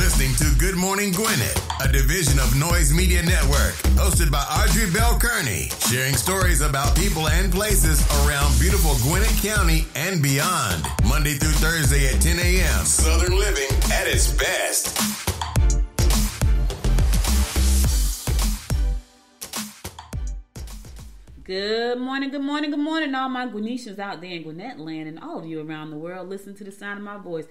listening to Good Morning Gwinnett, a division of Noise Media Network, hosted by Audrey Bell Kearney, sharing stories about people and places around beautiful Gwinnett County and beyond. Monday through Thursday at 10 a.m. Southern living at its best. Good morning, good morning, good morning, all my Gwinnetians out there in Gwinnett land and all of you around the world. Listen to the sound of my voice.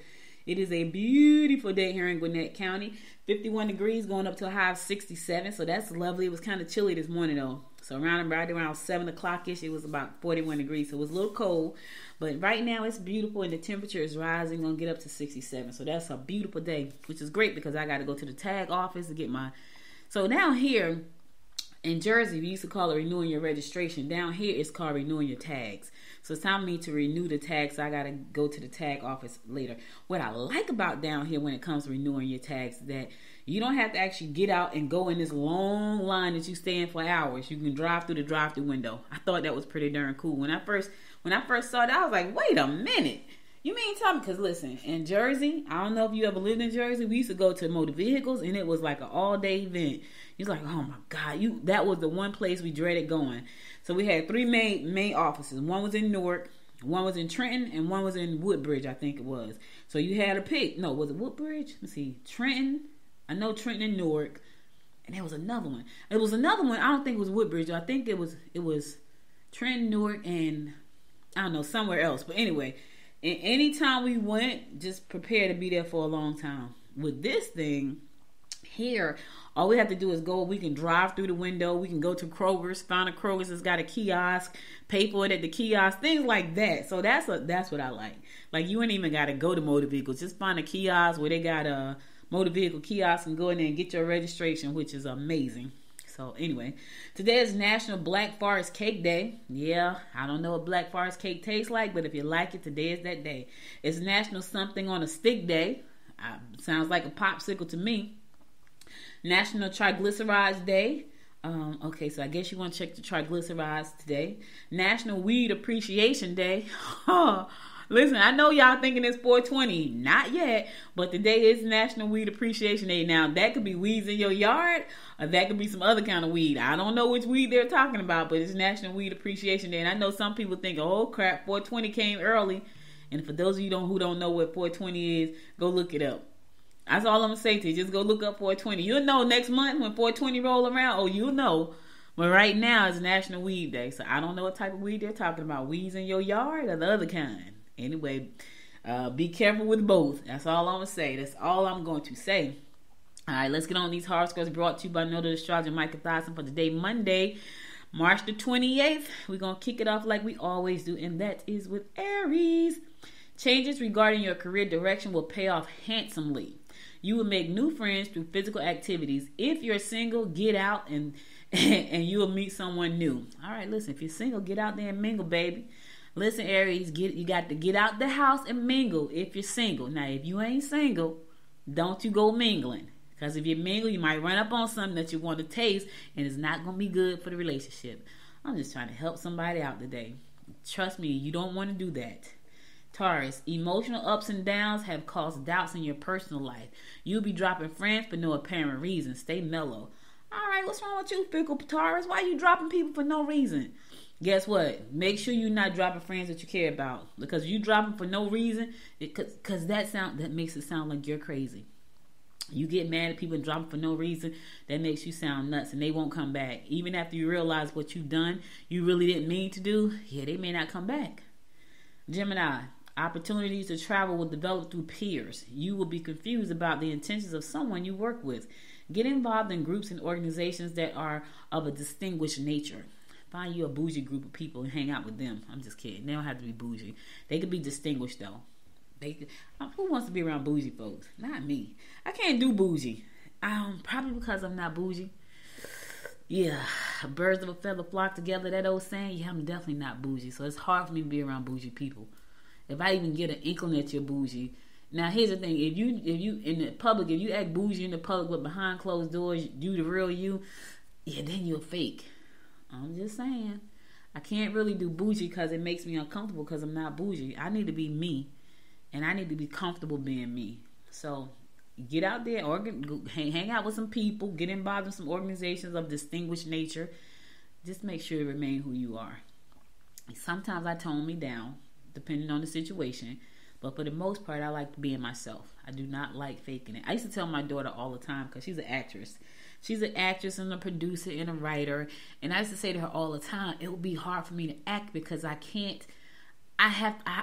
It is a beautiful day here in Gwinnett County. 51 degrees going up to a high of 67, so that's lovely. It was kind of chilly this morning though. So right around 7 o'clock-ish, it was about 41 degrees, so it was a little cold. But right now it's beautiful and the temperature is rising, going to get up to 67. So that's a beautiful day, which is great because I got to go to the tag office to get my... So down here in Jersey, we used to call it renewing your registration. Down here, it's called renewing your tags. So it's time for me to renew the tags. So I got to go to the tag office later. What I like about down here when it comes to renewing your tags is that you don't have to actually get out and go in this long line that you stay in for hours. You can drive through the drive-through window. I thought that was pretty darn cool. When I first saw that, I was like, wait a minute. You mean tell me? Because listen, in Jersey, I don't know if you ever lived in Jersey. We used to go to motor vehicles, and it was like an all-day event. You're like, oh my God, that was the one place we dreaded going. So we had three main offices. One was in Newark, one was in Trenton, and one was in Woodbridge, I think it was. So you had to pick. No, was it Woodbridge? Let's see, Trenton. I know Trenton and Newark, and there was another one. It was another one. I don't think it was Woodbridge. I think it was Trenton, Newark, and I don't know, somewhere else. But anyway. And anytime we went, just prepare to be there for a long time. With this thing here, all we have to do is go. We can drive through the window. We can go to Kroger's, find a Kroger's that's got a kiosk, pay for it at the kiosk, things like that. So that's what I like. Like you ain't even got to go to motor vehicles. Just find a kiosk where they got a motor vehicle kiosk and go in there and get your registration, which is amazing. So anyway, today is National Black Forest Cake Day. Yeah, I don't know what Black Forest cake tastes like, but if you like it, today is that day. It's National Something on a Stick Day. Sounds like a popsicle to me. National Triglycerides Day. Okay, so I guess you want to check the triglycerides today. National Weed Appreciation Day. Listen, I know y'all thinking it's 420. Not yet. But today is National Weed Appreciation Day. Now, that could be weeds in your yard, or that could be some other kind of weed. I don't know which weed they're talking about, but it's National Weed Appreciation Day. And I know some people think, oh, crap, 420 came early. And for those of you who don't know what 420 is, go look it up. That's all I'm going to say to you. Just go look up 420. You'll know next month when 420 roll around. Oh, you'll know. But right now, it's National Weed Day. So I don't know what type of weed they're talking about. Weeds in your yard or the other kind. Anyway, be careful with both. That's all I'm going to say. That's all I'm going to say. All right, let's get on these horoscopes brought to you by Noted Astrologer Michael Thiessen for today, Monday, March the 28th. We're going to kick it off like we always do, and that is with Aries. Changes regarding your career direction will pay off handsomely. You will make new friends through physical activities. If you're single, get out and you will meet someone new. All right, listen, if you're single, get out there and mingle, baby. Listen, Aries, you got to get out the house and mingle if you're single. Now, if you ain't single, don't you go mingling. Because if you mingle, you might run up on something that you want to taste, and it's not going to be good for the relationship. I'm just trying to help somebody out today. Trust me, you don't want to do that. Taurus, emotional ups and downs have caused doubts in your personal life. You'll be dropping friends for no apparent reason. Stay mellow. All right, what's wrong with you, fickle Taurus? Why are you dropping people for no reason? Guess what? Make sure you're not dropping friends that you care about, because you dropping for no reason, because that makes it sound like you're crazy. You get mad at people and drop them for no reason, that makes you sound nuts, and they won't come back. Even after you realize what you've done, you really didn't mean to do, they may not come back. Gemini, opportunities to travel will develop through peers. You will be confused about the intentions of someone you work with. Get involved in groups and organizations that are of a distinguished nature. Find you a bougie group of people and hang out with them. I'm just kidding. They don't have to be bougie. They could be distinguished, though. Who wants to be around bougie folks? Not me. I can't do bougie. Probably because I'm not bougie. Yeah, birds of a feather flock together, that old saying. Yeah, I'm definitely not bougie. So it's hard for me to be around bougie people. If I even get an inkling that you're bougie. Now, here's the thing. If you in the public, if you act bougie in the public, but behind closed doors, you the real you, then you're fake. I'm just saying. I can't really do bougie because it makes me uncomfortable because I'm not bougie. I need to be me. And I need to be comfortable being me. So Get out there, hang out with some people, get involved in some organizations of distinguished nature. Just make sure to remain who you are. Sometimes I tone me down, depending on the situation. But for the most part, I like being myself. I do not like faking it. I used to tell my daughter all the time, because she's an actress. She's an actress and a producer and a writer. And I used to say to her all the time, it would be hard for me to act because I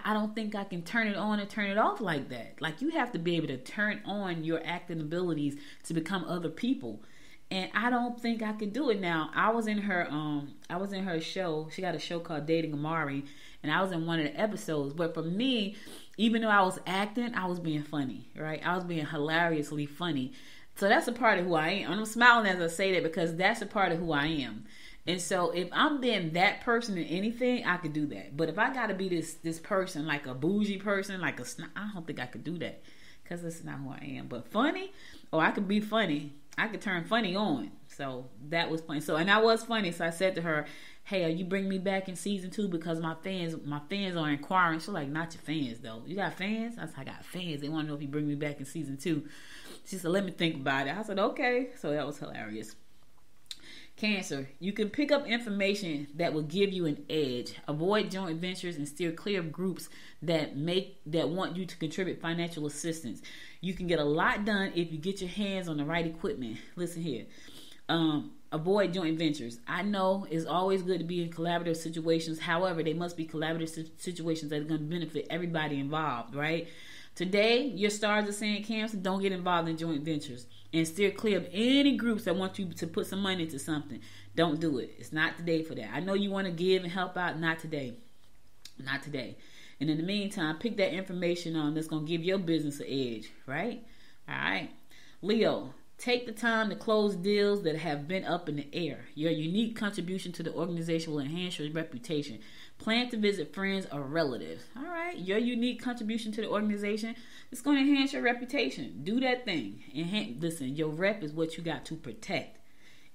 don't think I can turn it on and turn it off like that. Like, you have to be able to turn on your acting abilities to become other people. And I don't think I could do it now. I was in her show. She got a show called Dating Amari, and I was in one of the episodes. But for me, even though I was acting, I was being funny, right? I was being hilariously funny. So that's a part of who I am. And I'm smiling as I say that because that's a part of who I am. And so if I'm being that person in anything, I could do that. But if I got to be this person, like a bougie person, I don't think I could do that, because that's not who I am. But funny, I could be funny. I could turn funny on. So that was funny. And I was funny. So I said to her, hey, are you bringing me back in season 2? Because my fans are inquiring. She's like, not your fans, though. You got fans? I said, I got fans. They want to know if you bring me back in season 2. She said, let me think about it. I said, okay. So that was hilarious. Cancer, you can pick up information that will give you an edge. Avoid joint ventures and steer clear of groups that want you to contribute financial assistance. You can get a lot done if you get your hands on the right equipment. Listen here. Avoid joint ventures. I know it's always good to be in collaborative situations. However, they must be collaborative situations that are going to benefit everybody involved, right? Today, your stars are saying, Cancer, don't get involved in joint ventures. And steer clear of any groups that want you to put some money into something. Don't do it. It's not the day for that. I know you want to give and help out. Not today. Not today. And in the meantime, pick that information on that's going to give your business an edge, right? All right. Leo, take the time to close deals that have been up in the air. Your unique contribution to the organization will enhance your reputation. Plan to visit friends or relatives. All right. Your unique contribution to the organization is going to enhance your reputation. Do that thing. Listen, your rep is what you got to protect.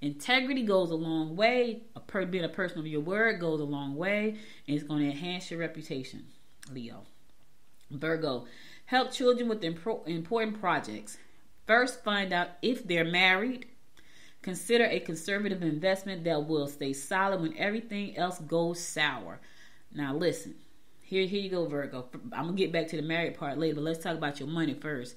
Integrity goes a long way. Being a person of your word goes a long way. And it's going to enhance your reputation. Leo. Virgo. Help children with important projects. First, find out if they're married. Consider a conservative investment that will stay solid when everything else goes sour. Now listen, here you go, Virgo. I'm going to get back to the married part later, but let's talk about your money first.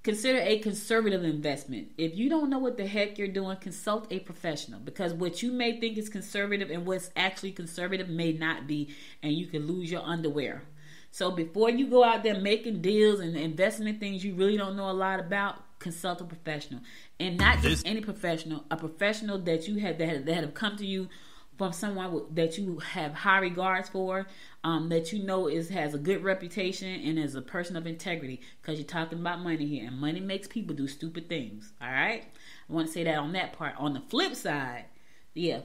Consider a conservative investment. If you don't know what the heck you're doing, consult a professional, because what you may think is conservative and what's actually conservative may not be, and you can lose your underwear. So before you go out there making deals and investing in things you really don't know a lot about, consult a professional. And not just any professional, a professional that you have that have come to you from someone that you have high regards for, that you know has a good reputation and is a person of integrity, because you're talking about money here, and money makes people do stupid things. All right, I want to say that on that part. On the flip side,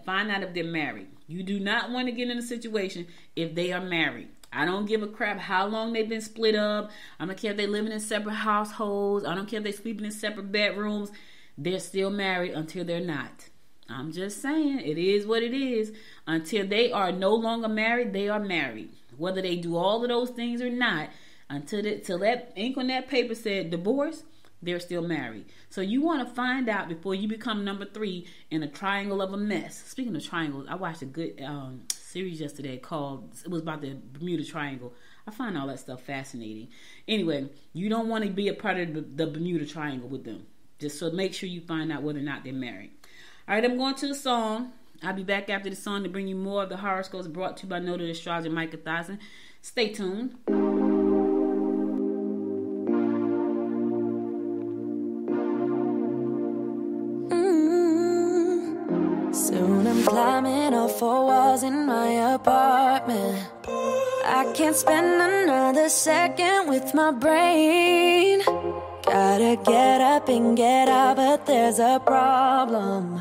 find out if they're married. You do not want to get in a situation if they are married. I don't give a crap how long they've been split up. I don't care if they're living in separate households. I don't care if they're sleeping in separate bedrooms. They're still married until they're not. I'm just saying, it is what it is. Until they are no longer married, they are married. Whether they do all of those things or not, till that ink on that paper said divorce, they're still married. So you want to find out before you become number 3 in a triangle of a mess. Speaking of triangles, I watched a good series yesterday it was about the Bermuda Triangle. I find all that stuff fascinating. Anyway, you don't want to be a part of the Bermuda Triangle with them. Just so make sure you find out whether or not they're married. All right, I'm going to the song. I'll be back after the song to bring you more of the horoscopes brought to you by noted astrologer Micah Thompson. Stay tuned. Soon I'm climbing all 4 walls in my apartment. I can't spend another second with my brain. Gotta get up and get out, but there's a problem.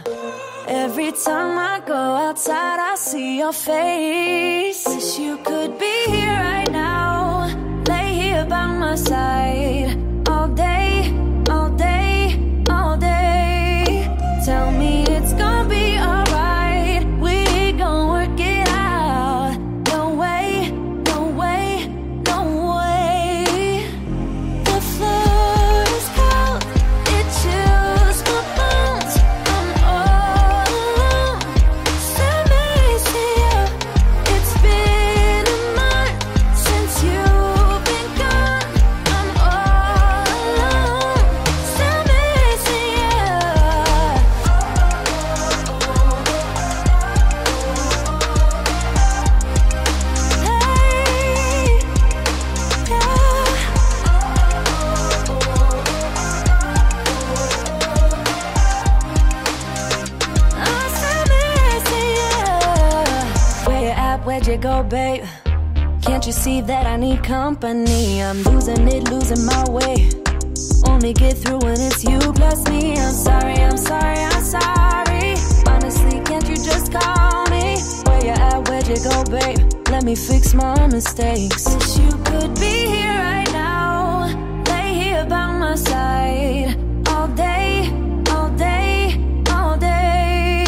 Every time I go outside, I see your face. Wish you could be here right now, lay here by my side. All day, all day, all day. Tell me it's gonna be alright. We gon' work it out. No way, no way, no way. The floor is cold. you go, babe? Can't you see that I need company? I'm losing it, losing my way. Only get through when it's you plus me. I'm sorry, I'm sorry, I'm sorry. Honestly, can't you just call me? Where you at, where'd you go, babe? Let me fix my mistakes. Wish you could be here right now. Lay here by my side. All day, all day, all day.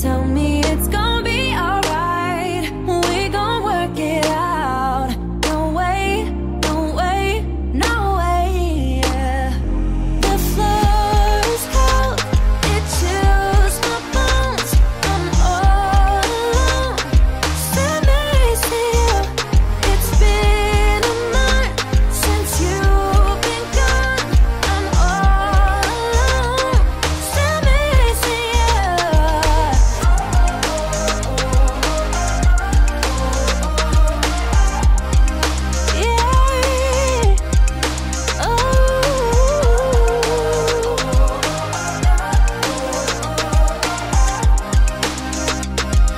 Tell me it's gonna be alright. We gon' work it out. No way, no way, no way, yeah. The floor is cold, it chills my bones. I'm all alone, still missing you. It's been a month since you've been gone. I'm all alone, still missing you. Yeah. Oh,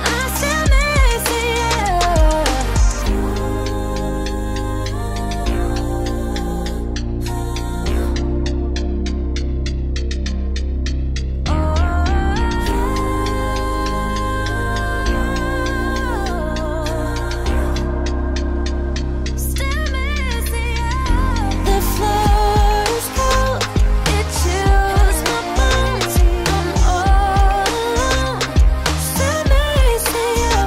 I'm still missing you. Still missing you. The floor is cold, it chills my bones. I'm all alone, still missing you.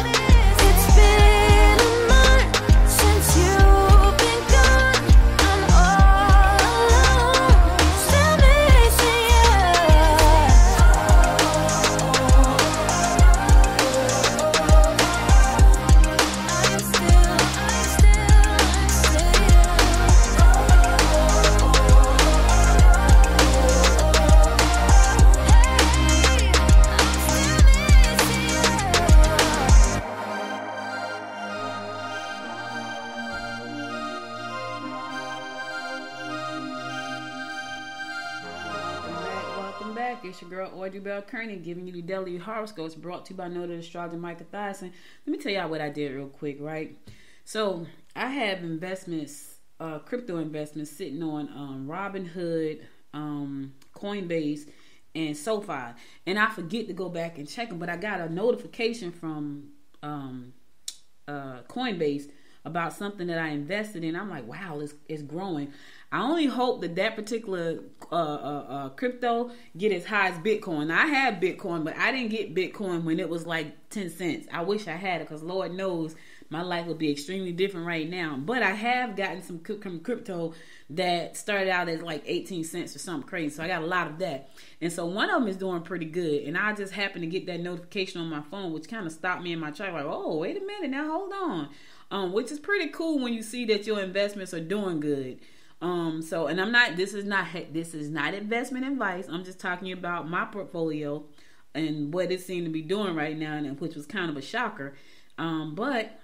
It's been a month since you've been gone. I'm all alone, still missing you. Welcome back. It's your girl Audrey Bell Kearney giving you the daily horoscopes brought to you by noted astrologer Micah Thyssen. Let me tell y'all what I did real quick, right? So I have investments, crypto investments sitting on Robinhood, Coinbase, and SoFi, and I forget to go back and check them. But I got a notification from Coinbase about something that I invested in. I'm like, wow, it's growing. I only hope that particular crypto get as high as Bitcoin. Now, I have Bitcoin, but I didn't get Bitcoin when it was like 10 cents. I wish I had it because Lord knows my life would be extremely different right now. But I have gotten some crypto that started out as like 18 cents or something crazy. So I got a lot of that. And so one of them is doing pretty good. And I just happened to get that notification on my phone, which kind of stopped me in my track. Like, oh, wait a minute. Now, hold on. Which is pretty cool when you see that your investments are doing good. So, and this is not investment advice. I'm just talking about my portfolio and what it seemed to be doing right now, and which was kind of a shocker. But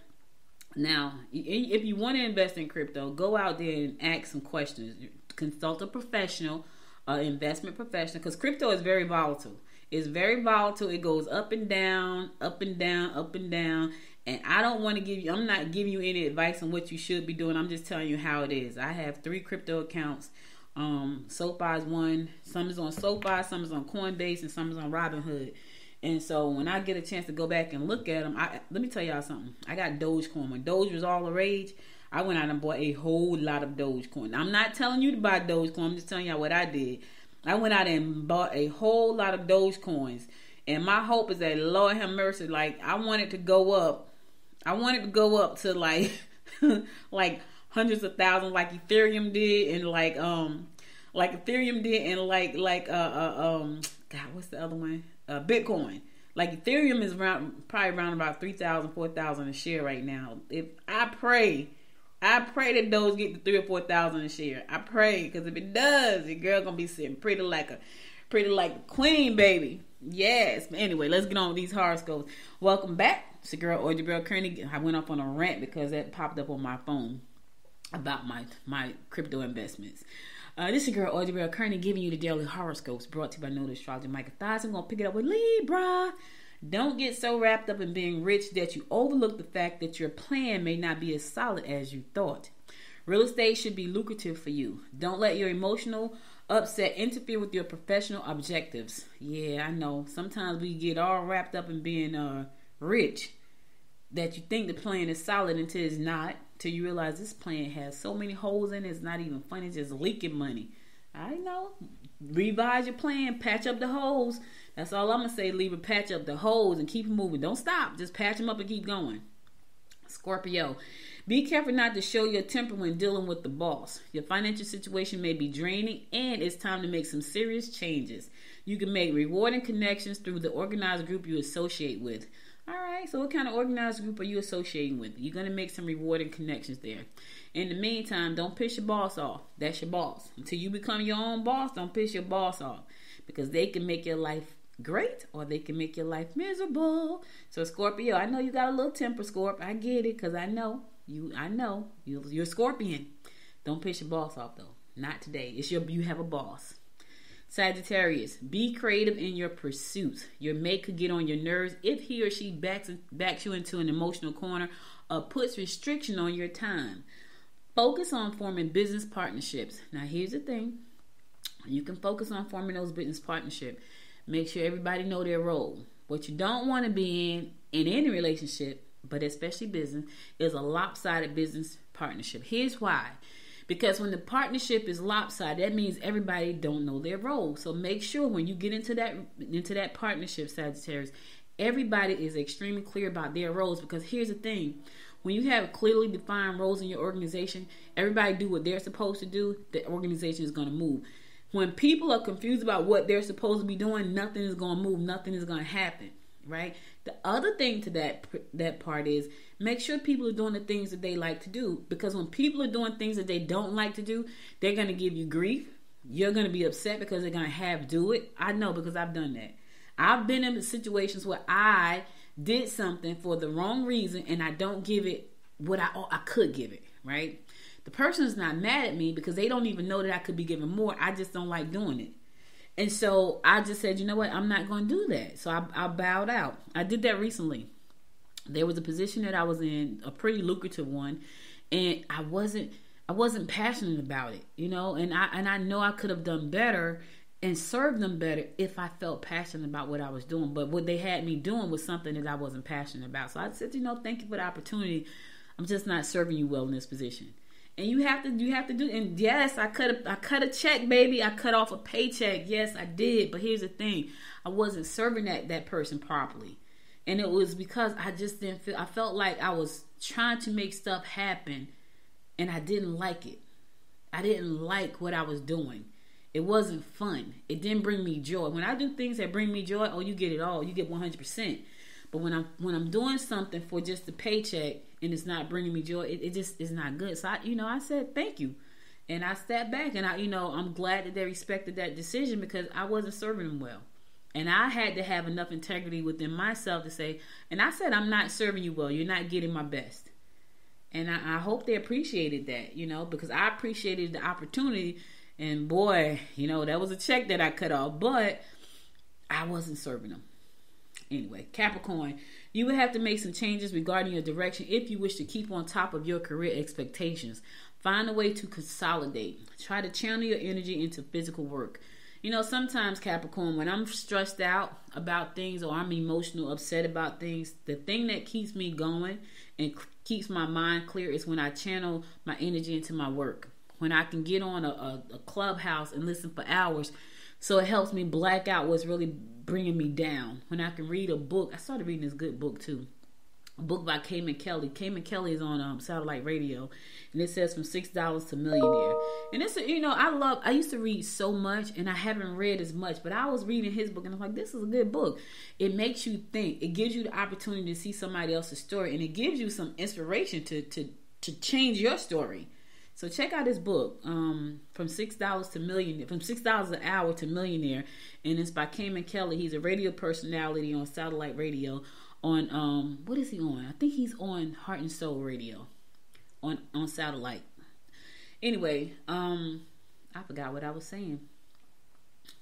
now, if you want to invest in crypto, go out there and ask some questions. Consult a professional, investment professional, because crypto is very volatile. It's very volatile. It goes up and down, up and down, up and down. And I don't want to I'm not giving you any advice on what you should be doing. I'm just telling you how it is. I have 3 crypto accounts. SoFi is one. Some is on SoFi, some is on Coinbase, and some is on Robinhood. And so when I get a chance to go back and look at them, let me tell y'all something. I got Dogecoin. When Doge was all the rage, I went out and bought a whole lot of Dogecoin. I'm not telling you to buy Dogecoin. I'm just telling y'all what I did. I went out and bought a whole lot of Dogecoins. And my hope is that, Lord have mercy, like, I want it to go up. I want it to go up to like like hundreds of thousands, like Ethereum did, and like Ethereum did, and God, what's the other one? Bitcoin. Like Ethereum is probably around about 3,000, 4,000 a share right now. If I pray that those get to 3,000 or 4,000 a share. I pray, because if it does, your girl gonna be sitting pretty like a queen, baby. Yes. But anyway, let's get on with these horoscopes. Welcome back. It's your girl Audrey Bell Kearney. I went up on a rant because that popped up on my phone about my crypto investments. This is your girl Audrey Bell Kearney giving you the daily horoscopes brought to you by noted astrologer Micah Thyssen. I'm gonna pick it up with Libra. Don't get so wrapped up in being rich that you overlook the fact that your plan may not be as solid as you thought. Real estate should be lucrative for you. Don't let your emotional upset interfere with your professional objectives. Yeah, I know. Sometimes we get all wrapped up in being rich that you think the plan is solid until it's not. Till you realize this plan has so many holes in it, it's not even funny, it's just leaking money. I know. Revise your plan, patch up the holes. That's all I'm going to say. Leave it, patch up the holes and keep moving. Don't stop. Just patch them up and keep going. Scorpio, be careful not to show your temper when dealing with the boss. Your financial situation may be draining and it's time to make some serious changes. You can make rewarding connections through the organized group you associate with. All right, so what kind of organized group are you associating with? You're going to make some rewarding connections there. In the meantime, don't piss your boss off. That's your boss. Until you become your own boss, don't piss your boss off. Because they can make your life great or they can make your life miserable. So Scorpio, I know you got a little temper, Scorp. I get it because I know you're a Scorpion. Don't piss your boss off though. Not today. You have a boss. Sagittarius, be creative in your pursuits. Your mate could get on your nerves if he or she backs you into an emotional corner or puts restriction on your time. Focus on forming business partnerships. Now here's the thing. You can focus on forming those business partnerships. Make sure everybody know their role. What you don't want to be in any relationship, but especially business, is a lopsided business partnership. Here's why. Because when the partnership is lopsided, that means everybody don't know their role. So make sure when you get into that partnership, Sagittarius, everybody is extremely clear about their roles. Because here's the thing. When you have clearly defined roles in your organization, everybody do what they're supposed to do, the organization is going to move. When people are confused about what they're supposed to be doing, nothing is going to move, nothing is going to happen, right? The other thing to that part is make sure people are doing the things that they like to do. Because when people are doing things that they don't like to do, they're going to give you grief. You're going to be upset because they're going to do it. I know because I've done that. I've been in situations where I did something for the wrong reason and I don't give it what I could give it, right? The person is not mad at me because they don't even know that I could be given more. I just don't like doing it. And so I just said, you know what? I'm not going to do that. So I bowed out. I did that recently. There was a position that I was in, a pretty lucrative one, and I wasn't passionate about it, you know, and I know I could have done better and served them better if I felt passionate about what I was doing. But what they had me doing was something that I wasn't passionate about. So I said, you know, thank you for the opportunity. I'm just not serving you well in this position. And you have to do. And yes, I cut a check, baby. I cut off a paycheck. Yes, I did. But here's the thing: I wasn't serving that person properly, and it was because I just didn't feel. I felt like I was trying to make stuff happen, and I didn't like it. I didn't like what I was doing. It wasn't fun. It didn't bring me joy. When I do things that bring me joy, oh, you get it all. You get 100%. But when I'm doing something for just a paycheck and it's not bringing me joy, it just is not good. So I said thank you, and I stepped back, and I'm glad that they respected that decision because I wasn't serving them well, and I had to have enough integrity within myself to say, and I said I'm not serving you well. You're not getting my best, and I hope they appreciated that, because I appreciated the opportunity, and boy, that was a check that I cut off, but I wasn't serving them. Anyway, Capricorn, you would have to make some changes regarding your direction if you wish to keep on top of your career expectations. Find a way to consolidate. Try to channel your energy into physical work. Sometimes, Capricorn, when I'm stressed out about things or I'm emotional, upset about things, the thing that keeps me going and keeps my mind clear is when I channel my energy into my work. When I can get on a clubhouse and listen for hours, so it helps me black out what's really bringing me down. When I can read a book. I started reading this good book too. A book by Cayman Kelly. Cayman Kelly is on satellite radio. And it says From $6 to Millionaire. And it's, I used to read so much and I haven't read as much. But I was reading his book and I'm like, this is a good book. It makes you think. It gives you the opportunity to see somebody else's story. And it gives you some inspiration to change your story. So check out his book, From $6 to Millionaire, From $6 an Hour to Millionaire, and it's by Cayman Kelly. He's a radio personality on satellite radio. On what is he on? I think he's on Heart and Soul Radio, on satellite. Anyway, I forgot what I was saying.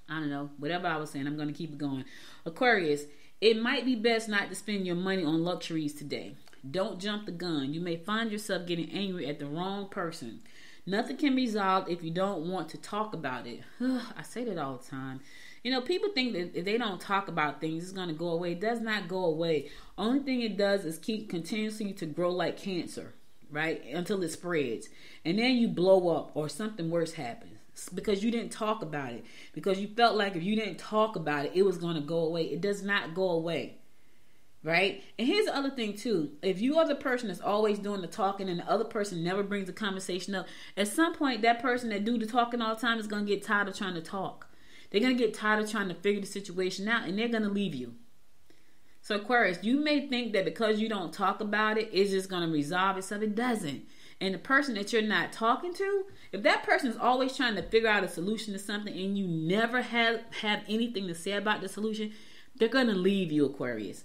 I don't know. Whatever I was saying, I'm going to keep it going. Aquarius, It might be best not to spend your money on luxuries today. Don't jump the gun. You may find yourself getting angry at the wrong person. Nothing can be resolved if you don't want to talk about it. I say that all the time. You know, people think that if they don't talk about things, it's going to go away. It does not go away. Only thing it does is keep continuously to grow like cancer, right? Until it spreads. And then you blow up or something worse happens because you didn't talk about it. Because you felt like if you didn't talk about it, it was going to go away. It does not go away. Right? And here's the other thing too. If you are the person that's always doing the talking and the other person never brings the conversation up, at some point that person that do the talking all the time is going to get tired of trying to talk. They're going to get tired of trying to figure the situation out and they're going to leave you. So Aquarius, you may think that because you don't talk about it, it's just going to resolve itself. It doesn't. And the person that you're not talking to, if that person is always trying to figure out a solution to something and you never have anything to say about the solution, they're going to leave you, Aquarius.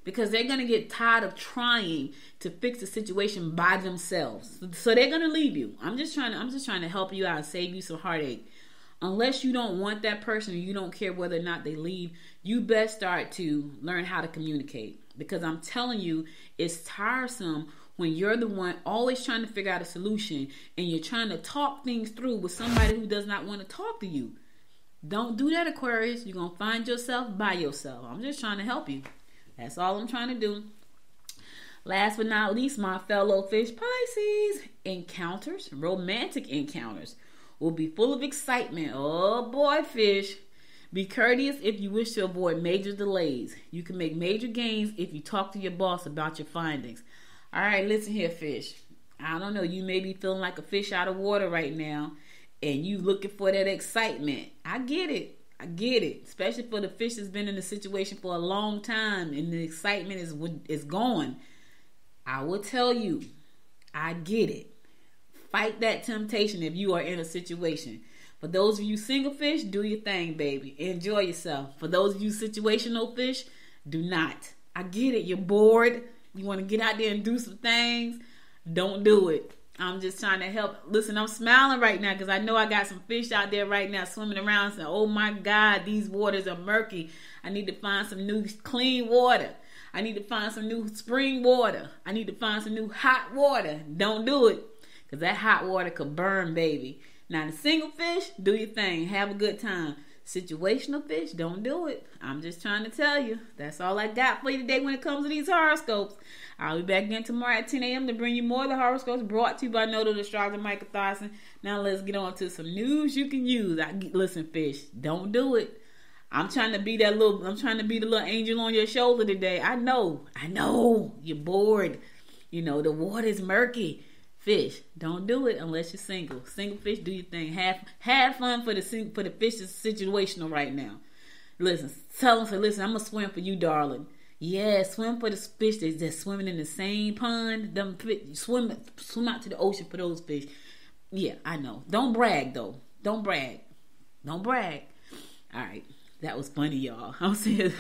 Because they're going to get tired of trying to fix the situation by themselves. So they're going to leave you. I'm just trying to help you out and save you some heartache. Unless you don't want that person or you don't care whether or not they leave, you best start to learn how to communicate. Because I'm telling you, it's tiresome when you're the one always trying to figure out a solution and you're trying to talk things through with somebody who does not want to talk to you. Don't do that, Aquarius. You're going to find yourself by yourself. I'm just trying to help you. That's all I'm trying to do. Last but not least, my fellow fish Pisces, encounters, romantic encounters, will be full of excitement. Oh boy, fish. Be courteous if you wish to avoid major delays. You can make major gains if you talk to your boss about your findings. All right, listen here, fish. I don't know. You may be feeling like a fish out of water right now, and you looking for that excitement. I get it. I get it, especially for the fish that's been in the situation for a long time and the excitement is gone. I will tell you, I get it. Fight that temptation if you are in a situation. For those of you single fish, do your thing, baby. Enjoy yourself. For those of you situational fish, do not. I get it. You're bored. You want to get out there and do some things. Don't do it. I'm just trying to help. Listen, I'm smiling right now because I know I got some fish out there right now swimming around saying, oh my God, these waters are murky. I need to find some new clean water. I need to find some new spring water. I need to find some new hot water. Don't do it because that hot water could burn, baby. Now, the single fish, do your thing. Have a good time. Situational fish, don't do it. I'm just trying to tell you. That's all I got for you today when it comes to these horoscopes. I'll be back again tomorrow at 10 a.m. to bring you more of the horoscopes brought to you by Nodal Astrologer Michael Thyssen. Now let's get on to some news you can use. Listen, fish, don't do it. I'm trying to be the little angel on your shoulder today. I know, you're bored. You know, the water's murky. Fish, don't do it unless you're single. Single fish, do your thing. Have fun for the fish that's situational right now. Listen, tell them, listen, I'm going to swim for you, darling. Yeah, swim for the fish that's swimming in the same pond. Swim out to the ocean for those fish. Yeah, I know. Don't brag, though. Don't brag. All right. That was funny, y'all. I'm sitting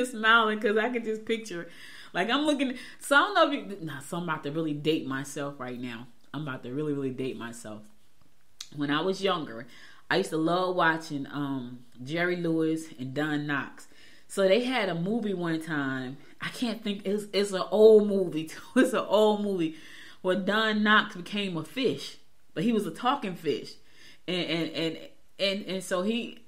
smiling because I can just picture it. Like I'm looking. So I don't know if you. So I'm about to really date myself right now. I'm about to really, really date myself. When I was younger, I used to love watching Jerry Lewis and Don Knotts. So they had a movie one time. I can't think. It's an old movie too. It's an old movie where Don Knotts became a fish, but he was a talking fish, and so he.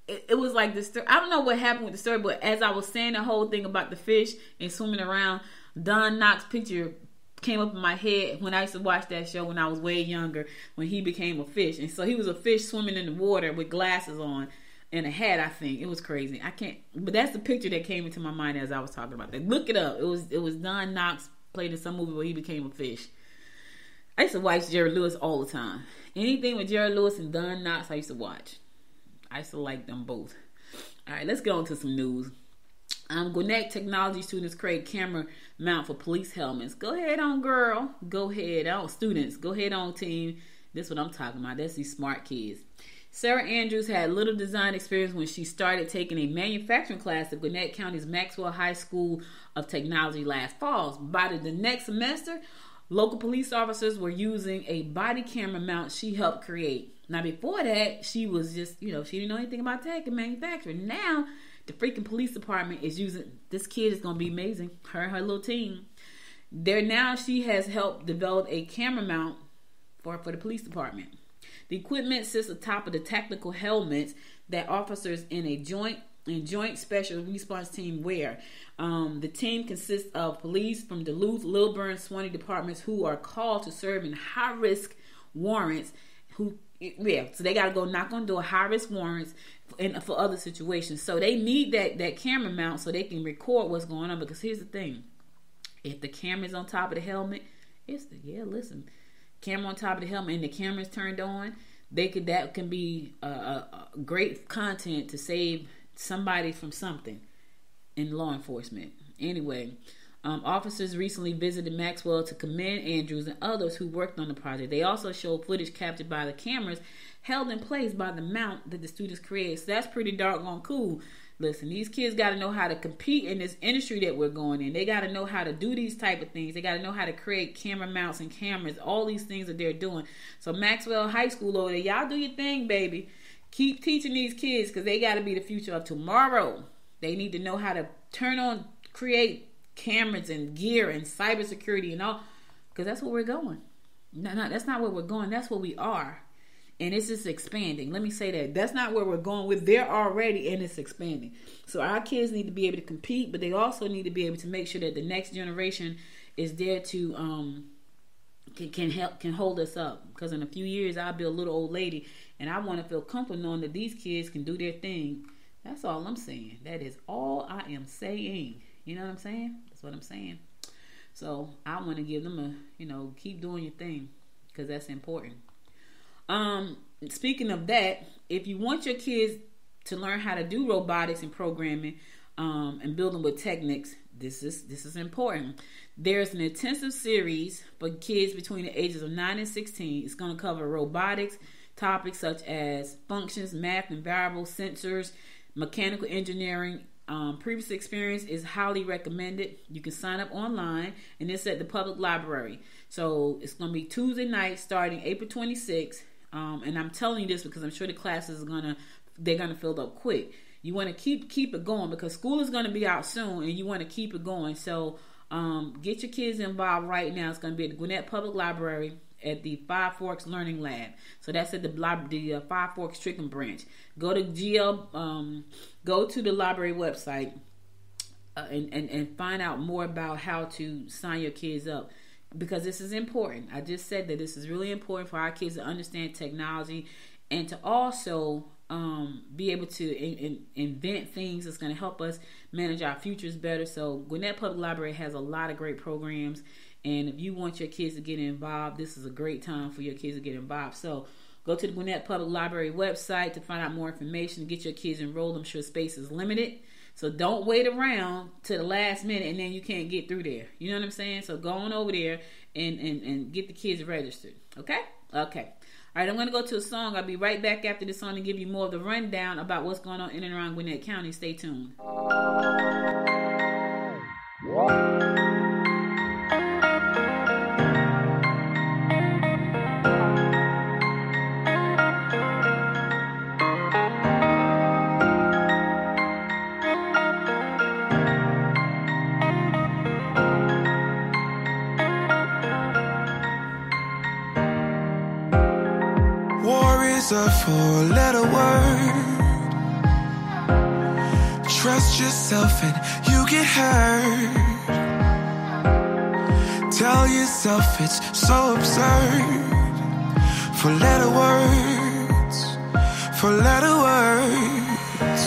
It was like this. I don't know what happened with the story, but as I was saying the whole thing about the fish and swimming around, Don Knotts' picture came up in my head when I used to watch that show when I was way younger, when he became a fish. And so he was a fish swimming in the water with glasses on and a hat, I think. It was crazy. But that's the picture that came into my mind as I was talking about that. Look it up. It was Don Knotts played in some movie where he became a fish. I used to watch Jerry Lewis all the time. Anything with Jerry Lewis and Don Knotts, I used to watch. I used to like them both. All right, let's get on to some news. Gwinnett technology students create camera mount for police helmets. Go ahead on, girl. Go ahead on, students. Go ahead on, team. This is what I'm talking about. That's these smart kids. Sarah Andrews had little design experience when she started taking a manufacturing class at Gwinnett County's Maxwell High School of Technology last fall. By the next semester, local police officers were using a body camera mount she helped create. Now, before that, she was just, she didn't know anything about tech and manufacturing. Now, The freaking police department is using, this kid is going to be amazing. Her and her little team. She has helped develop a camera mount for the police department. The equipment sits atop of the tactical helmets that officers in a joint special response team wear. The team consists of police from Duluth, Lilburn, and Swanee departments who are called to serve in high-risk warrants. So they got to go knock on door, high-risk warrants for other situations. So they need that camera mount so they can record what's going on. Because here's the thing: if the camera's on top of the helmet, camera on top of the helmet and the camera's turned on, that can be a great content to save somebody from something in law enforcement. Anyway, officers recently visited Maxwell to commend Andrews and others who worked on the project. They also showed footage captured by the cameras held in place by the mount that the students created. So that's pretty doggone cool. Listen, these kids got to know how to compete in this industry that we're going in. They got to know how to do these type of things. They got to know how to create camera mounts and cameras, all these things that they're doing. So Maxwell High School over there, y'all do your thing, baby. Keep teaching these kids because they got to be the future of tomorrow. They need to know how to create cameras and gear and cybersecurity and all, because that's where we're going. No, that's not where we're going. That's where we are. And it's just expanding. Let me say that. That's not where we're going with. They're already, and it's expanding. So our kids need to be able to compete, but they also need to be able to make sure that the next generation is there to can hold us up. Because in a few years, I'll be a little old lady, and I want to feel comfortable knowing that these kids can do their thing. That's all I'm saying. That is all I am saying. You know what I'm saying? That's what I'm saying. So I want to give them keep doing your thing, because that's important. Speaking of that, if you want your kids to learn how to do robotics and programming, and building with techniques, this is important. There's an intensive series for kids between the ages of 9 and 16. It's going to cover robotics, topics such as functions, math and variables, sensors, mechanical engineering. Previous experience is highly recommended. You can sign up online, and it's at the public library. So it's going to be Tuesday night starting April 26th. And I'm telling you this because I'm sure the classes they're gonna fill up quick. You want to keep it going because school is going to be out soon, and you want to keep it going. So get your kids involved right now. It's going to be at the Gwinnett Public Library at the Five Forks Learning Lab. So that's at the Five Forks Strickland branch. Go to go to the library website and find out more about how to sign your kids up. Because this is important. I just said that this is really important for our kids to understand technology and to also be able to invent things that's going to help us manage our futures better. So Gwinnett Public Library has a lot of great programs. And if you want your kids to get involved, this is a great time for your kids to get involved. So go to the Gwinnett Public Library website to find out more information. Get your kids enrolled. I'm sure space is limited. So don't wait around to the last minute and then you can't get through there. You know what I'm saying? So go on over there and get the kids registered. Okay? Okay. All right, I'm going to go to a song. I'll be right back after this song and give you more of the rundown about what's going on in and around Gwinnett County. Stay tuned. A four-letter word. Trust yourself and you get hurt. Tell yourself it's so absurd. Four-letter words. Four-letter words.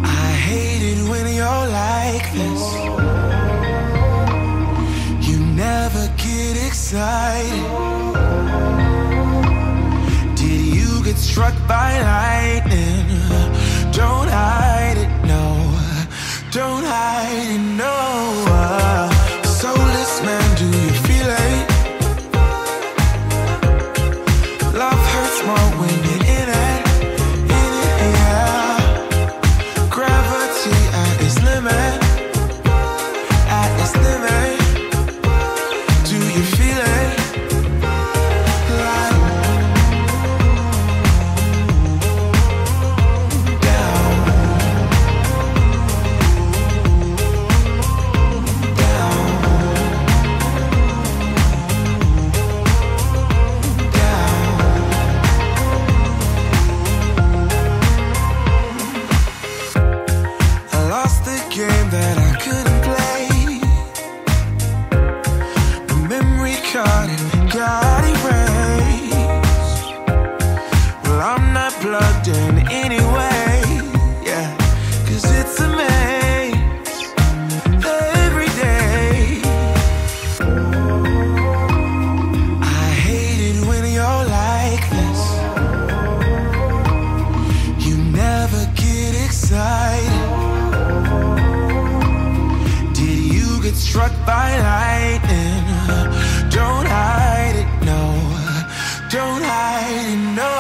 I hate it when you're like this. You never get excited. Struck by lightning. Don't hide it, no. Don't hide it, no. Soulless man, do you feel it? Love hurts more when you're in it, yeah. Gravity at its limit, at its limit. Do you feel it? plugged in anyway. Yeah, 'cause it's a maze every day. I hate it when you're like this. You never get excited. Did you get struck by lightning? Don't hide it, no. Don't hide it, no.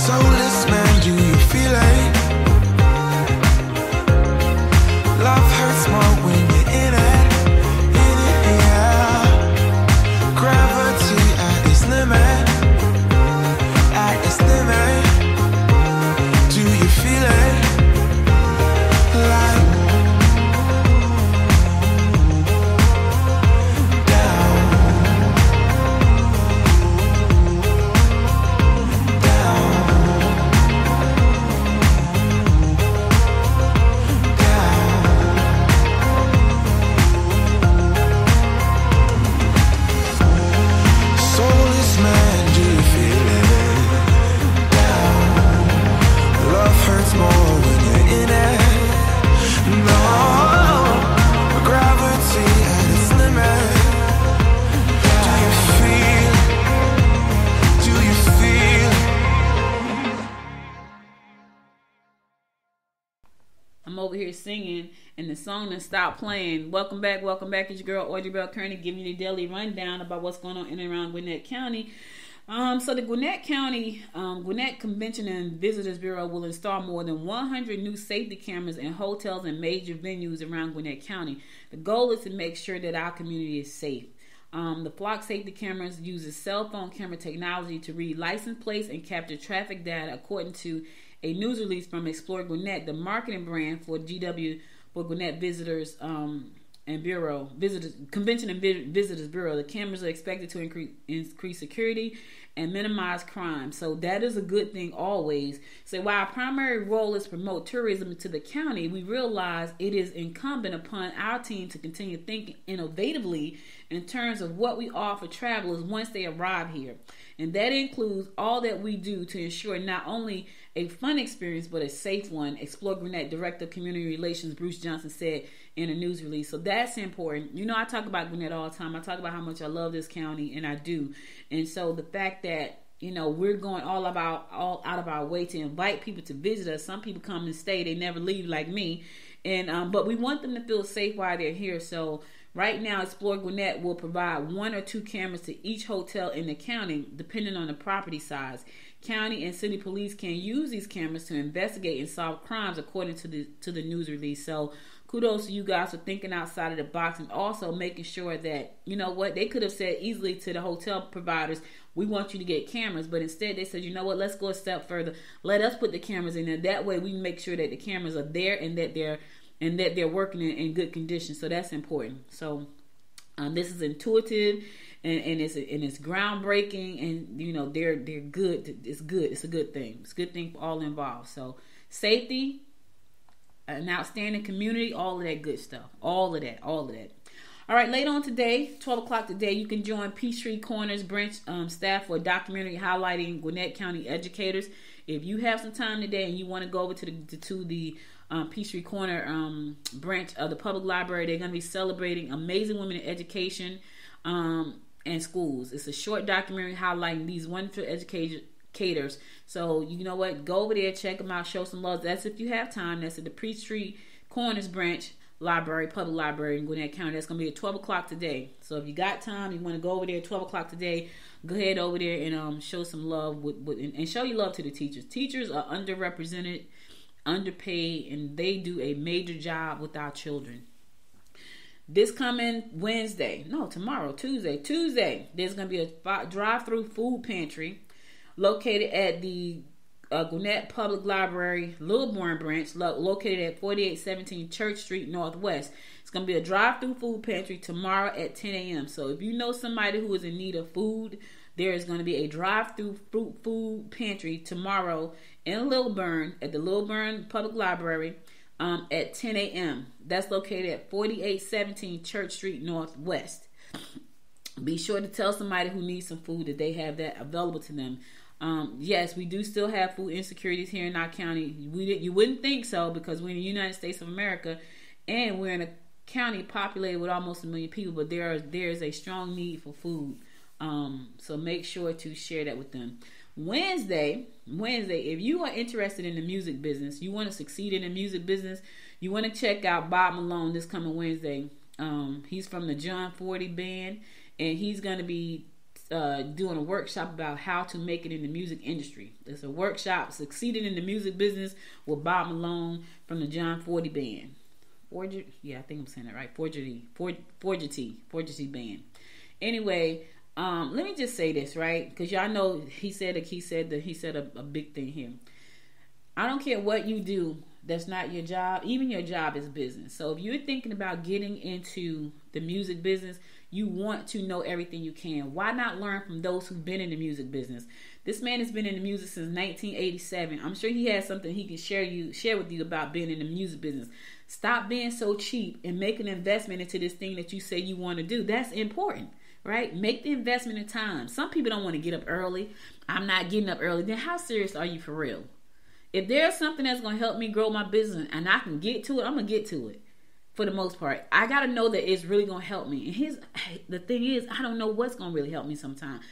Soulless man, do you feel it? Love hurts more when you're in it, yeah. Gravity at its limit, at its limit. Do you feel it? Like over here singing and the song that stopped playing. Welcome back. It's your girl Audrey Bell Kearney giving you the daily rundown about what's going on in and around Gwinnett County. So the Gwinnett County Gwinnett Convention and Visitors Bureau will install more than 100 new safety cameras in hotels and major venues around Gwinnett County. The goal is to make sure that our community is safe. The flock safety cameras uses cell phone camera technology to read license plates and capture traffic data, according to a news release from Explore Gwinnett, the marketing brand for GW for Gwinnett Visitors and Bureau, Convention and Visitors Bureau. The cameras are expected to increase security and minimize crime. So that is a good thing always. So while our primary role is to promote tourism to the county, we realize it is incumbent upon our team to continue thinking innovatively in terms of what we offer travelers once they arrive here. And that includes all that we do to ensure not only a fun experience, but a safe one. Explore Gwinnett Director of Community Relations Bruce Johnson said in a news release. So that's important. You know, I talk about Gwinnett all the time. I talk about how much I love this county, and I do. And so the fact that, you know, we're going all out of our way to invite people to visit us. Some people come and stay. They never leave like me. And but we want them to feel safe while they're here. So right now, Explore Gwinnett will provide 1 or 2 cameras to each hotel in the county, depending on the property size. County and city police can use these cameras to investigate and solve crimes, according to the news release. So kudos to you guys for thinking outside of the box and also making sure that, you know what, they could have said easily to the hotel providers, we want you to get cameras, but instead they said, you know what, let's go a step further. Let us put the cameras in there. That way we make sure that the cameras are there and that they're working in good condition. So that's important. So this is intuitive and it's groundbreaking, and you know they're good. It's good. It's a good thing. It's a good thing for all involved. So safety, an outstanding community, all of that good stuff. All of that. All right, later on today, 12 o'clock today, you can join Peachtree Corners branch staff for a documentary highlighting Gwinnett County educators. If you have some time today and you want to go over to the Peachtree Corner branch of the public library, they're going to be celebrating amazing women in education and schools. It's a short documentary highlighting these wonderful educators. So you know what, go over there, check them out, show some love. That's if you have time. That's at the Peachtree Corners branch library, public library in Gwinnett County. That's going to be at 12 o'clock today. So if you got time, you want to go over there at 12 o'clock today, go ahead over there and show some love and show your love to the teachers. Teachers are underrepresented, underpaid, and they do a major job with our children. This coming Tuesday, there's going to be a drive-through food pantry located at the Gwinnett Public Library Lilburn branch, located at 4817 Church Street Northwest. It's going to be a drive-through food pantry tomorrow at 10 a.m. So if you know somebody who is in need of food, there is going to be a drive-through food pantry tomorrow in Lilburn at the Lilburn Public Library at 10 a.m. That's located at 4817 Church Street Northwest. Be sure to tell somebody who needs some food that they have that available to them. Yes, we do still have food insecurities here in our county. You wouldn't think so, because we're in the United States of America, and we're in a county populated with almost 1 million people, but there is a strong need for food. So make sure to share that with them. Wednesday, if you are interested in the music business, you want to succeed in the music business, you want to check out Bob Malone this coming Wednesday. He's from the John 40 band, and he's going to be doing a workshop about how to make it in the music industry. It's a workshop, Succeeding in the Music Business, with Bob Malone from the John 40 band. I think I'm saying that right. Forgity band. Anyway, let me just say this, right? Because y'all know he said a big thing here. I don't care what you do that's not your job. Even your job is business. So if you're thinking about getting into the music business, you want to know everything you can. Why not learn from those who've been in the music business? This man has been in the music since 1987. I'm sure he has something he can share with you about being in the music business. Stop being so cheap and make an investment into this thing that you say you want to do. That's important, right? Make the investment in time. Some people don't want to get up early. I'm not getting up early. Then how serious are you for real? If there's something that's going to help me grow my business and I can get to it, I'm going to get to it. For the most part, I got to know that it's really going to help me. And the thing is, I don't know what's going to really help me sometimes.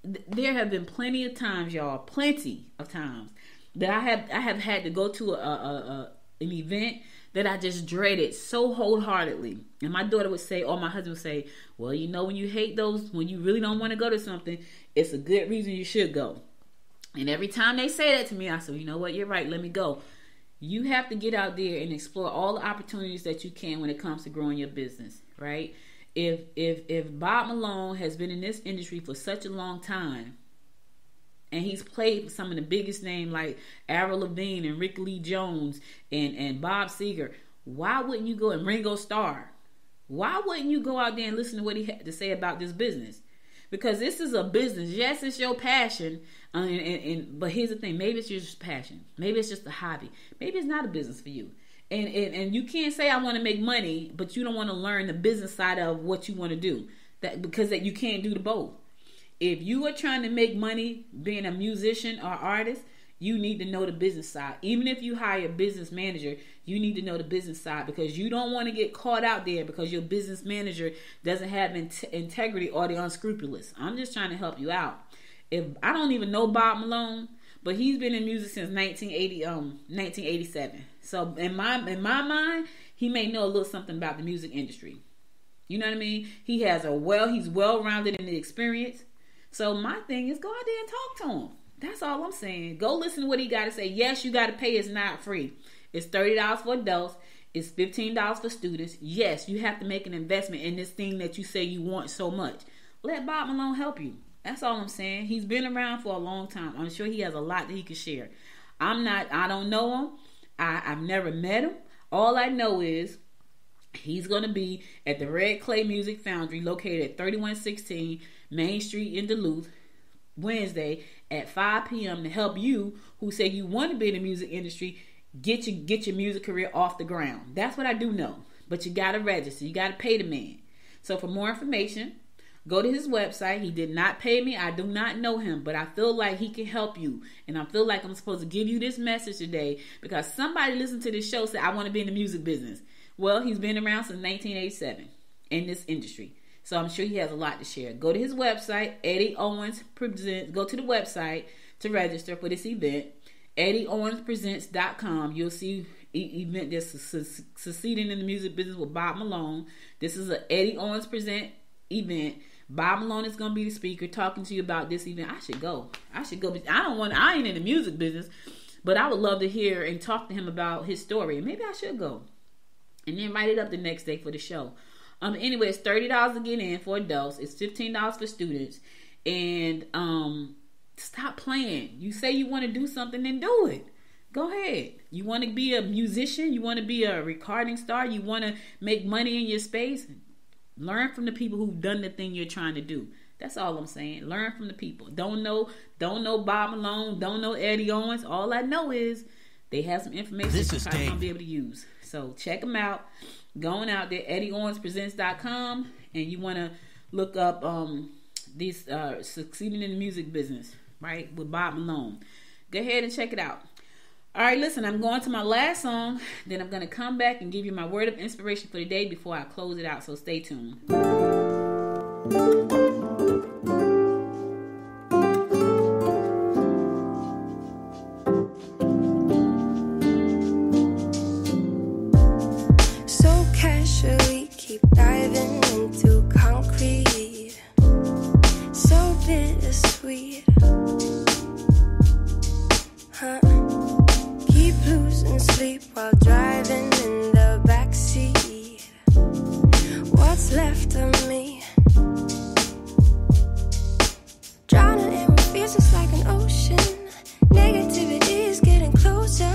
There have been plenty of times, y'all, that I have had to go to an event that I just dreaded so wholeheartedly. And my daughter would say, or my husband would say, well, you know, when you hate those, when you really don't want to go to something, it's a good reason you should go. And every time they say that to me, I say, you know what, you're right, let me go. You have to get out there and explore all the opportunities that you can when it comes to growing your business, right? If Bob Malone has been in this industry for such a long time, and he's played with some of the biggest names like Avril Lavigne and Rick Lee Jones and Bob Seger, why wouldn't you go, and Ringo Starr? Why wouldn't you go out there and listen to what he had to say about this business? Because this is a business. Yes, it's your passion. But here's the thing. Maybe it's just passion. Maybe it's just a hobby. Maybe it's not a business for you. And you can't say I want to make money, but you don't want to learn the business side of what you want to do. Because you can't do the both. If you are trying to make money being a musician or artist, you need to know the business side. Even if you hire a business manager, you need to know the business side, because you don't want to get caught out there because your business manager doesn't have integrity or they're unscrupulous. I'm just trying to help you out. If I don't even know Bob Malone, but he's been in music since 1987. So in my mind, he may know a little something about the music industry. You know what I mean? He's well-rounded in the experience. So my thing is, go out there and talk to him. That's all I'm saying. Go listen to what he got to say. Yes, you got to pay. It's not free. It's $30 for adults. It's $15 for students. Yes, you have to make an investment in this thing that you say you want so much. Let Bob Malone help you. That's all I'm saying. He's been around for a long time. I'm sure he has a lot that he can share. I don't know him. I've never met him. All I know is he's going to be at the Red Clay Music Foundry located at 3116 Main Street in Duluth, Wednesday at 5 p.m. to help you who say you want to be in the music industry get your music career off the ground. That's what I do know. But you got to register. You got to pay the man. So for more information, go to his website. He did not pay me. I do not know him, but I feel like he can help you. And I feel like I'm supposed to give you this message today because somebody listened to this show said, I want to be in the music business. Well, he's been around since 1987 in this industry. So I'm sure he has a lot to share. Go to his website, Eddie Owens Presents. Go to the website to register for this event, EddieOwensPresents.com. You'll see event that's succeeding in the music business with Bob Malone. This is an Eddie Owens Present event. Bob Malone is going to be the speaker talking to you about this event. I should go. I ain't in the music business, but I would love to hear and talk to him about his story. Maybe I should go. And then write it up the next day for the show. Anyway, it's $30 to get in for adults. It's $15 for students. And stop playing. You say you want to do something, then do it. Go ahead. You want to be a musician? You want to be a recording star? You want to make money in your space? Learn from the people who've done the thing you're trying to do. That's all I'm saying. Learn from the people. Don't know Bob Malone. Don't know Eddie Owens. All I know is they have some information that you're probably going to be able to use. So check them out. Going out there, EddieOwensPresents.com, and you want to look up these succeeding in the music business. right, with Bob Malone. Go ahead and check it out. All right, listen, I'm going to my last song. Then I'm going to come back and give you my word of inspiration for the day before I close it out. So stay tuned. So casually keep diving into concrete. So bittersweet. Huh? Keep losing sleep while driving in the backseat. What's left of me? Drowning in what feels just like an ocean. Negativity is getting closer.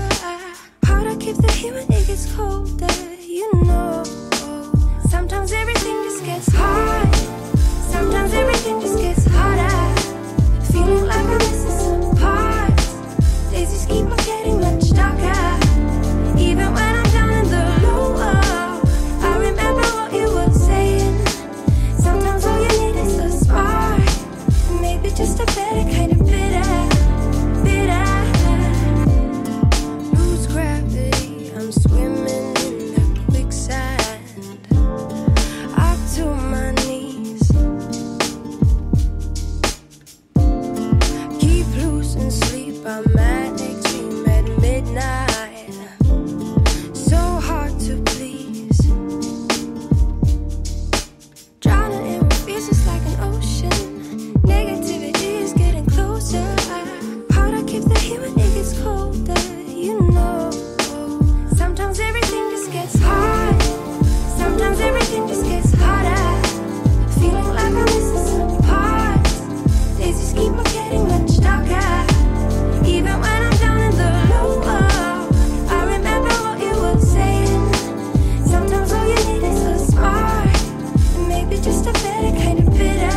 Hard to keep the heat when it gets colder. You know, sometimes everything just gets hard. Sometimes everything just gets harder. Feeling like I'm missing some parts. Days just keep on getting much darker. Even when I'm down in the lower, I remember what you were saying. Sometimes all you need is a spark. Maybe just a better kind of bitter. Lose gravity, I'm swimming in the quicksand. Up to my knees. Keep losing sleep, I'm manic dream at midnight. So hard to please. Drowning in what feels just like an ocean. Negativity is getting closer. Hard to keep the heat when it gets colder. You know, sometimes everything just gets hard. Sometimes everything just gets harder. Feeling like I'm missing some parts. Days just keep on getting much darker. Even when I'm down in the lower, I remember what you were saying. Sometimes all you need is a spark. And maybe just a better kind of bitter.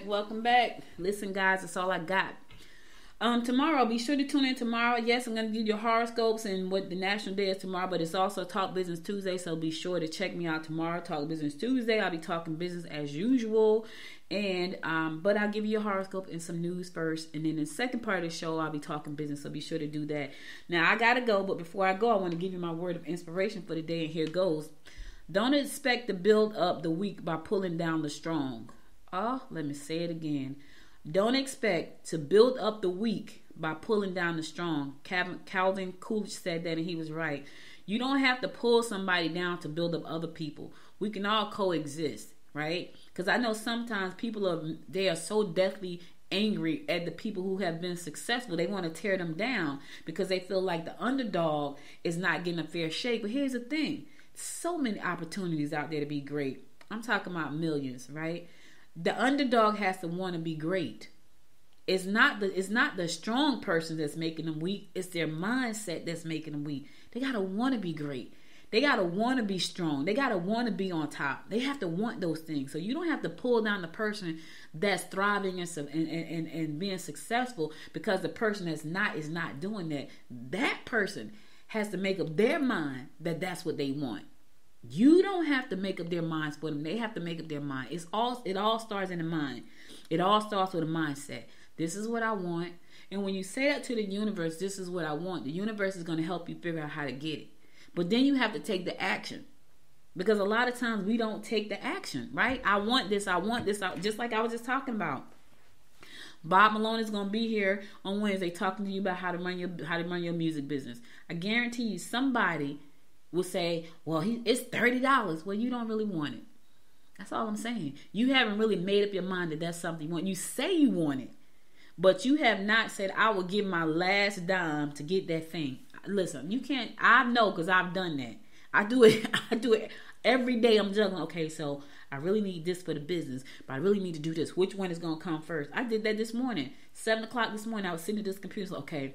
Welcome back. Listen, guys, that's all I got. Tomorrow, be sure to tune in tomorrow. Yes, I'm going to give you horoscopes and what the national day is tomorrow, but it's also Talk Business Tuesday, so be sure to check me out tomorrow. Talk Business Tuesday. I'll be talking business as usual, and but I'll give you a horoscope and some news first, and then in the second part of the show, I'll be talking business, so be sure to do that. Now, I got to go, but before I go, I want to give you my word of inspiration for the day, and here goes. Don't expect to build up the weak by pulling down the strong. Let me say it again. Don't expect to build up the weak by pulling down the strong. Calvin Coolidge said that, and he was right. You don't have to pull somebody down to build up other people. We can all coexist, right? Because I know sometimes people are so deathly angry at the people who have been successful. They want to tear them down because they feel like the underdog is not getting a fair shake. But here's the thing. So many opportunities out there to be great. I'm talking about millions, right? The underdog has to want to be great. It's not the strong person that's making them weak. It's their mindset that's making them weak. They got to want to be great. They got to want to be strong. They got to want to be on top. They have to want those things. So you don't have to pull down the person that's thriving and being successful because the person is not doing that. That person has to make up their mind that that's what they want. You don't have to make up their minds for them. They have to make up their mind. It all starts in the mind. It all starts with a mindset. This is what I want. And when you say that to the universe, this is what I want, the universe is going to help you figure out how to get it. But then you have to take the action. Because a lot of times we don't take the action, right? I want this, just like I was just talking about. Bob Malone is going to be here on Wednesday talking to you about how to run your music business. I guarantee you somebody will say, well, it's $30. Well, you don't really want it. That's all I'm saying. You haven't really made up your mind that that's something you want. You say you want it, but you have not said, I will give my last dime to get that thing. Listen, you can't, I know because I've done that. I do it every day. I'm juggling. Okay, so I really need this for the business, but I really need to do this. Which one is going to come first? I did that this morning. 7 o'clock this morning, I was sitting at this computer. So, okay,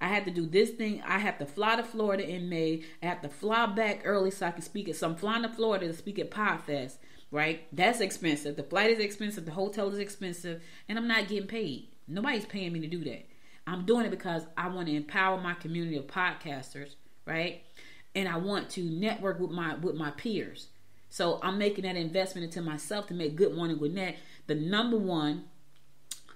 I had to do this thing. I have to fly to Florida in May. I have to fly back early so I can speak at, so I'm flying to Florida to speak at PodFest, right? That's expensive. The flight is expensive. The hotel is expensive. And I'm not getting paid. Nobody's paying me to do that. I'm doing it because I want to empower my community of podcasters, right? And I want to network with my peers. So I'm making that investment into myself to make Good Morning Gwinnett the #1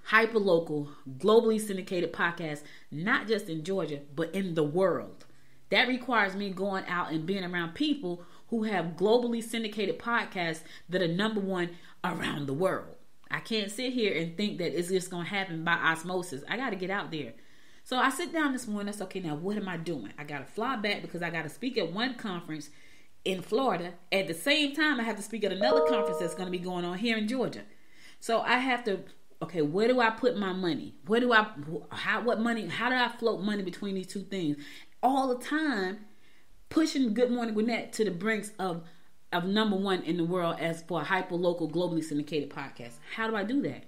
hyperlocal, globally syndicated podcast, not just in Georgia, but in the world. That requires me going out and being around people who have globally syndicated podcasts that are #1 around the world. I can't sit here and think that it's just going to happen by osmosis. I got to get out there. So I sit down this morning. I said, okay, now what am I doing? I got to fly back because I got to speak at one conference in Florida. At the same time, I have to speak at another conference that's going to be going on here in Georgia. So I have to, okay, where do I put my money? How do I float money between these two things? All the time, pushing Good Morning Gwinnett to the brinks of #1 in the world as for a hyper-local, globally syndicated podcast. How do I do that?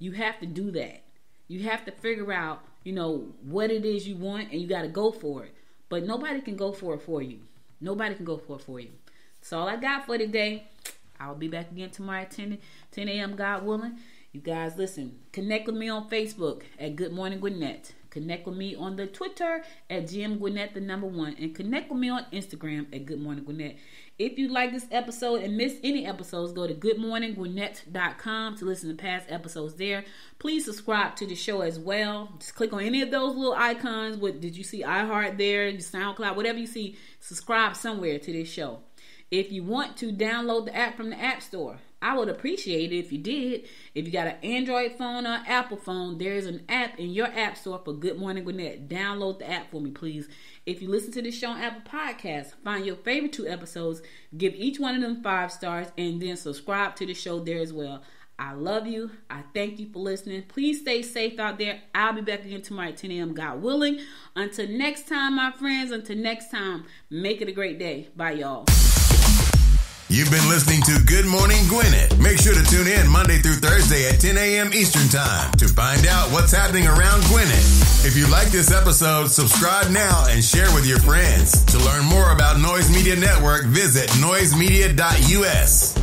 You have to do that. You have to figure out, what it is you want, and you got to go for it. But nobody can go for it for you. Nobody can go for it for you. That's all I got for today. I'll be back again tomorrow at 10 a.m. God willing. You guys, listen. Connect with me on Facebook at Good Morning Gwinnett. Connect with me on the Twitter at GM Gwinnett, the #1. And connect with me on Instagram at Good Morning Gwinnett. If you like this episode and miss any episodes, go to goodmorninggwinnett.com to listen to past episodes there. Please subscribe to the show as well. Just click on any of those little icons. Did you see iHeart there, SoundCloud, whatever you see, subscribe somewhere to this show. If you want to download the app from the App Store, I would appreciate it if you did. If you got an Android phone or Apple phone, there's an app in your App Store for Good Morning Gwinnett. Download the app for me, please. If you listen to this show on Apple Podcasts, find your favorite 2 episodes, give each one of them 5 stars, and then subscribe to the show there as well. I love you. I thank you for listening. Please stay safe out there. I'll be back again tomorrow at 10 a.m. God willing. Until next time, my friends. Until next time, make it a great day. Bye, y'all. You've been listening to Good Morning Gwinnett. Make sure to tune in Monday through Thursday at 10 a.m. Eastern Time to find out what's happening around Gwinnett. If you like this episode, subscribe now and share with your friends. To learn more about Noise Media Network, visit noisemedia.us.